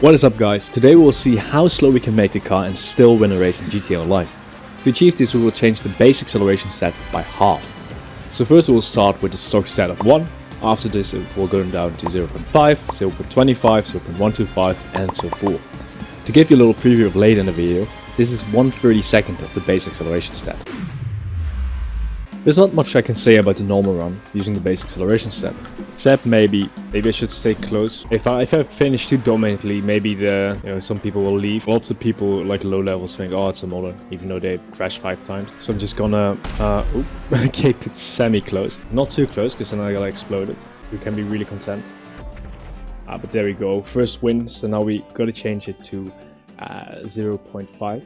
What is up guys, today we will see how slow we can make the car and still win a race in GTA Online. To achieve this we will change the base acceleration stat by half. So first we will start with the stock stat of 1, after this it will go down to 0.5, 0.25, 0.125 and so forth. To give you a little preview of later in the video, this is 1/32 of the base acceleration stat. There's not much I can say about the normal run using the base acceleration stat, except maybe I should stay close. If I finish too dominantly, maybe some people will leave. A lot of the people like low levels think, oh, it's a modder, even though they crashed 5 times. So I'm just gonna keep it semi-close, not too close, because then I got exploded. We can be really content. But there we go, first win. So now we gotta change it to 0.5.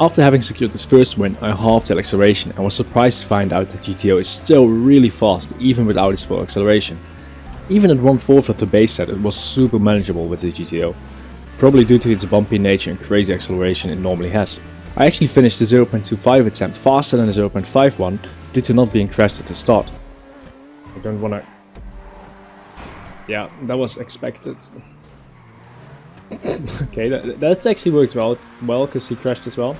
After having secured this first win, I halved the acceleration and was surprised to find out that GTO is still really fast even without its full acceleration. Even at 1/4 of the base set it was super manageable with the GTO, probably due to its bumpy nature and crazy acceleration it normally has. I actually finished the 0.25 attempt faster than the 0.51 due to not being crashed at the start. I don't wanna... Yeah, that was expected. Okay, that's actually worked well because he crashed as well.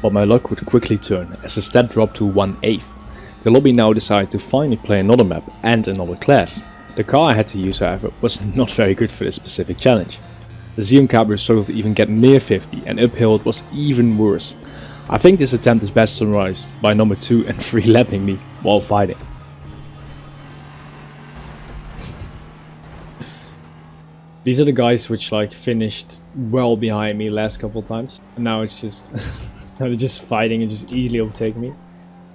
But my luck would quickly turn as the stat dropped to 1/8. The lobby now decided to finally play another map and another class. The car I had to use, however, was not very good for this specific challenge. The Xeon Cabrio struggled to even get near 50 and uphill it was even worse. I think this attempt is best summarized by number 2 and 3 lapping me while fighting. These are the guys which like finished well behind me last couple of times, and now it's just now they're just fighting and just easily overtake me.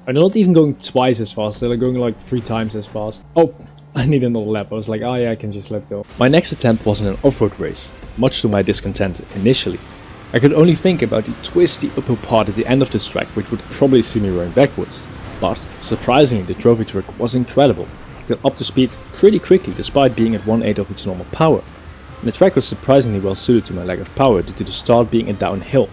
And they're not even going twice as fast, they're going like 3 times as fast. Oh, I need another lap. I was like, oh yeah, I can just let go. My next attempt was in an off-road race, much to my discontent initially. I could only think about the twisty uphill part at the end of this track, which would probably see me run backwards. But surprisingly, the trophy truck was incredible. It got up to speed pretty quickly despite being at 1/8 of its normal power. And the track was surprisingly well suited to my lack of power due to the start being a downhill.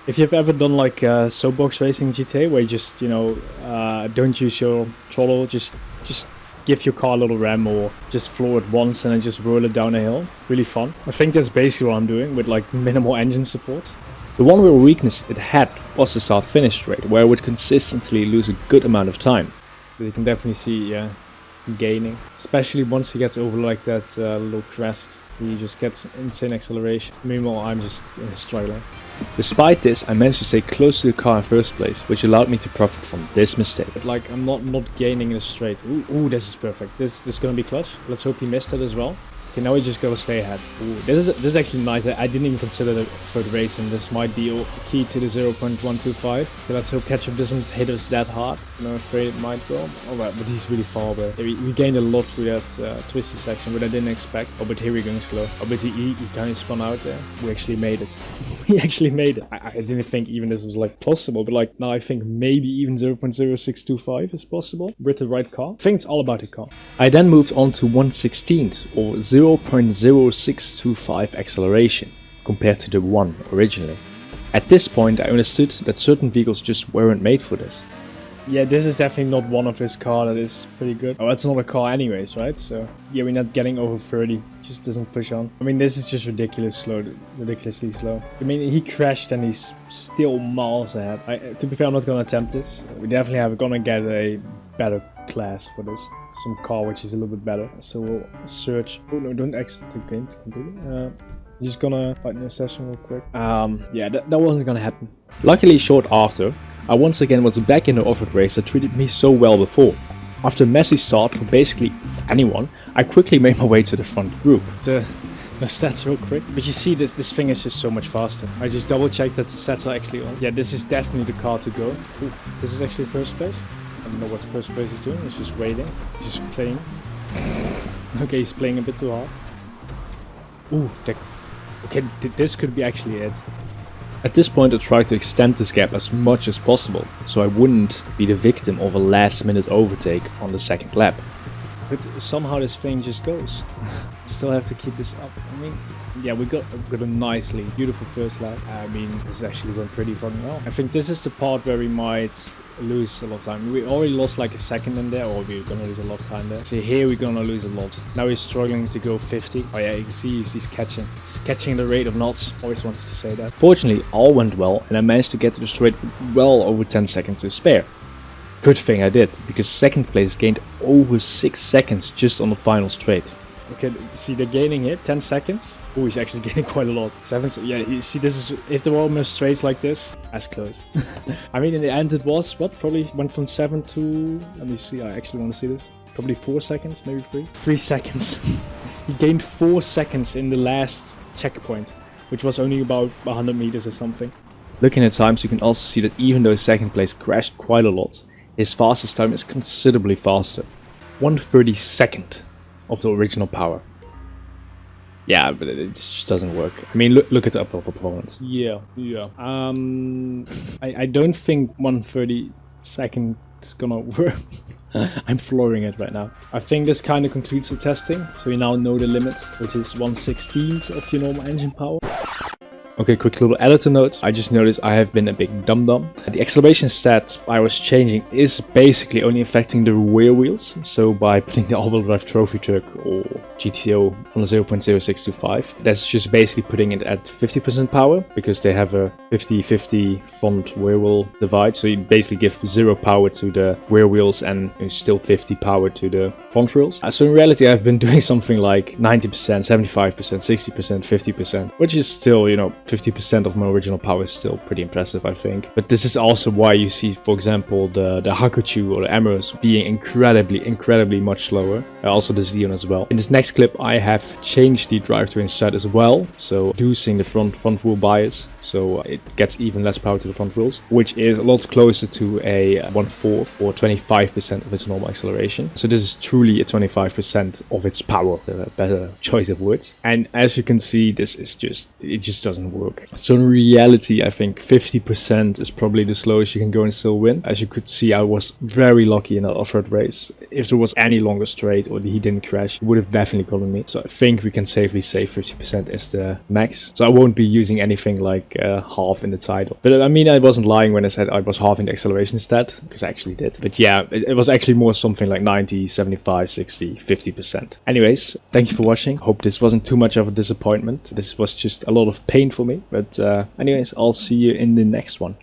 If you've ever done like soapbox racing in GTA where you just, don't use your throttle, just give your car a little ram or just floor it once and then just roll it down a hill. Really fun. I think that's basically what I'm doing with like minimal engine support. The one real weakness it had was the start finish rate, where I would consistently lose a good amount of time. But you can definitely see, yeah, it's gaining. Especially once he gets over like that little crest. He just gets insane acceleration. Meanwhile, I'm just struggling. Despite this, I managed to stay close to the car in first place, which allowed me to profit from this mistake. But like, I'm not gaining in a straight. Ooh, this is perfect. This is gonna be clutch. Let's hope he missed it as well. Okay, now we just gotta stay ahead. Ooh, this is actually nice. I didn't even consider the third race, and this might be key to the 0.125. Okay, let's hope ketchup doesn't hit us that hard. I'm afraid it might go. Alright, but he's really far away. We gained a lot through that twisty section, but I didn't expect. Oh, but here we're going slow. Oh, but he kind of spun out there. We actually made it. We actually made it. I didn't think even this was like possible, but like now I think maybe even 0.0625 is possible with the right car. I think it's all about the car. I then moved on to 1/16 or 0.0625 acceleration compared to the 1 originally. At this point I understood that certain vehicles just weren't made for this. Yeah, this is definitely not one of his car that is pretty good. Oh, it's not a car anyways, right? So yeah, we're not getting over 30, just doesn't push on. I mean, this is just ridiculously slow. I mean, he crashed and he's still miles ahead. To be fair, I'm not gonna attempt this. We definitely gonna get a better class for this. Some car which is a little bit better. So we'll search. Oh no, don't exit the game completely. I'm just gonna fight in a session real quick. Yeah, that wasn't gonna happen. Luckily, short after, I once again was back in the off-road race that treated me so well before. After a messy start for basically anyone, I quickly made my way to the front group. The stats real quick, but you see this thing is just so much faster. I just double checked that the stats are actually on. Yeah, this is definitely the car to go. Ooh, this is actually first place. I don't know what first place is doing, it's just waiting, just playing. Okay, he's playing a bit too hard. Ooh, okay, this could be actually it. At this point I tried to extend this gap as much as possible, so I wouldn't be the victim of a last minute overtake on the second lap. But somehow this thing just goes. Still have to keep this up. I mean, yeah, we got a nice lead. Beautiful first lap. I mean, this actually went pretty fucking well. I think this is the part where we might lose a lot of time. We already lost like a second in there, or we're gonna lose a lot of time there. See, here we're gonna lose a lot. Now he's struggling to go 50. Oh yeah, you can see he's catching. He's catching the rate of knots. Always wanted to say that. Fortunately, all went well, and I managed to get to the straight with well over 10 seconds to spare. Good thing I did, because second place gained over 6 seconds just on the final straight. Okay, see, they're gaining here 10 seconds. Oh, he's actually gaining quite a lot. 7. Yeah, you see, this is, if there were more straights like this, that's close. I mean, in the end, it was what? Probably went from 7 to, let me see, I actually want to see this. Probably 4 seconds, maybe 3. 3 seconds. He gained 4 seconds in the last checkpoint, which was only about 100 meters or something. Looking at times, you can also see that even though second place crashed quite a lot, his fastest time is considerably faster. 1/32 of the original power. Yeah, but it just doesn't work. I mean, look at the upper performance. Yeah. I don't think 1/32 is gonna work. I'm flooring it right now. I think this kind of concludes the testing. So we now know the limit, which is 1/16 of your normal engine power. Okay, quick little editor note. I just noticed I have been a big dum-dum. The acceleration stat I was changing is basically only affecting the rear wheels. So by putting the all-wheel drive trophy truck or GTO on a 0.0625, that's just basically putting it at 50% power, because they have a 50-50 front rear wheel divide. So you basically give 0 power to the rear wheels and still 50 power to the front wheels. So in reality, I've been doing something like 90%, 75%, 60%, 50%, which is still, 50% of my original power is still pretty impressive, I think. But this is also why you see, for example, the Hakuchu or the Emerus being incredibly much slower. Also the Xeon as well. In this next clip, I have changed the drivetrain stat as well. So reducing the front wheel bias, so it gets even less power to the front wheels, which is a lot closer to a 1/4 or 25% of its normal acceleration. So this is truly a 25% of its power, a better choice of words. And as you can see, this is it just doesn't work. So in reality, I think 50% is probably the slowest you can go and still win. As you could see, I was very lucky in that off-road race. If there was any longer straight or he didn't crash, he would have definitely gotten me. So I think we can safely say 50% is the max. So I won't be using anything like half in the title. But I mean, I wasn't lying when I said I was halving the acceleration stat, because I actually did. But yeah, it was actually more something like 90, 75, 60, 50%. Anyways, thank you for watching. Hope this wasn't too much of a disappointment. This was just a lot of pain for me. But anyways, I'll see you in the next one.